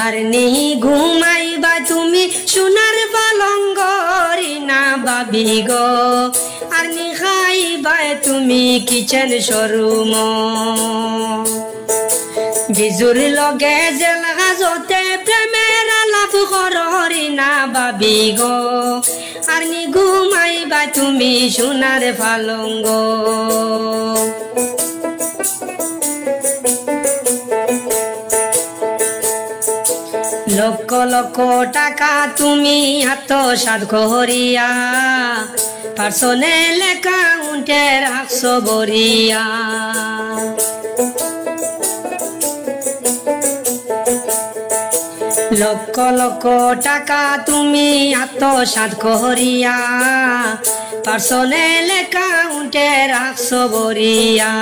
আর নি ঘুমাইবা তুমি সোনার পালঙ্গরি না বাবি গো আর নি খাইবা তুমি কিচেন শোরুম বিজুর লগে জেল হাজতে প্রেমের আলাপ কররি না বাবি গো আর নি ঘুমাইবা তুমি সোনার পালঙ্গ লক্ষ লক্ষ টাকা তুমি আত্মসাৎ করিয়া পার্সোনাল অ্যাকাউন্টে রাখছো বরিয়া লক্ষ লক্ষ টাকা তুমি আত্মসাৎ করিয়া পার্সোনাল অ্যাকাউন্টে রাখছো বরিয়া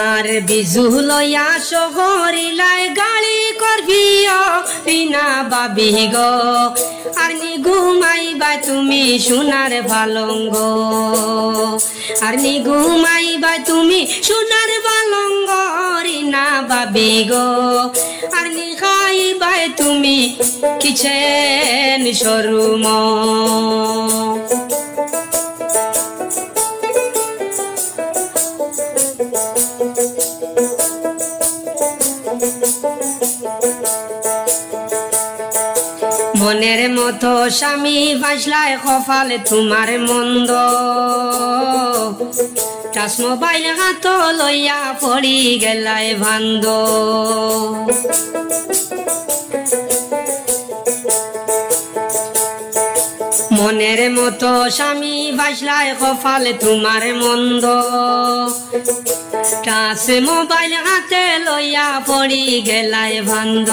আর বিজু লইয়া শহরিলাই গাড়ি করবিও বিনা বাবি গো আর নি ঘুমাইবা তুমি সোনার পালঙ্গ আর নি ঘুমাইবা তুমি সোনার পালঙ্গ রিনা বাবি গো আর নি খাইবা তুমি কিচেন শোরুম মনের মতো স্বামী বাসলায় কপালে তোমার মন্দ টাচ মোবাইল হাত লইয়া পড়ি গেলায় ভান্দ মনের মতো স্বামী বাসলায় কপালে তোমার মন্দ টাচ মোবাইল হাতে লইয়া পড়ি গেলায় ভান্দ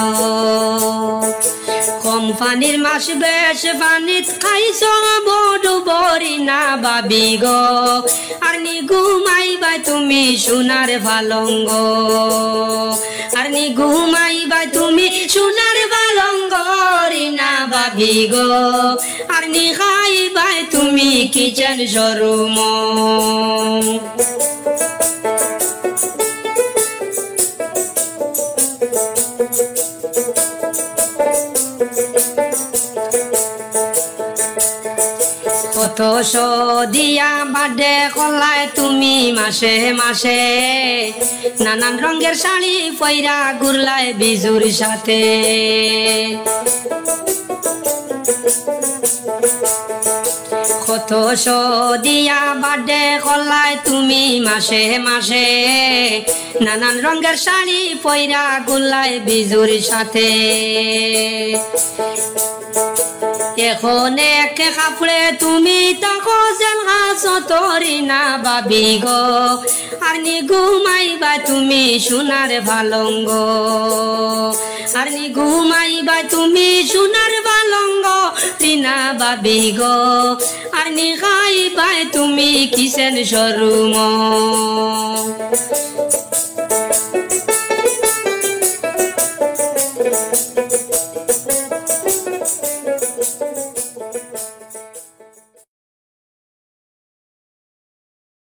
কোম্পানির মাস বেশ বানিত খাইছ বড় বরি না বাবি গো আর নি ঘুমাইবা তুমি সোনার পালঙ্গ আর নি ঘুমাইবা তুমি সোনার পালঙ্গ রিনা বাবি গো আর নি খাইবা তুমি কিচেন শোরুম কত দিয়া বাডে কলায় তুমি মাসে মাসে নানান রঙের শাড়ি পয়রা ঘুরলায় বিজুর সাথে কত দিয়া বাডে কলায় তুমি মাসে মাসে নানান রঙের শাড়ি পয়রা ঘুরলায় বিজুর সাথে এখন এক কাপড়ে তুমি তাকো জেল হাসতরি না বাবি গো আর নি ঘুমাইবা তুমি সোনার পালঙ্গ আর নি ঘুমাইবা তুমি সোনার পালঙ্গ রিনা বাবি গো আর নি খাইবা তুমি কিচেন শোরুম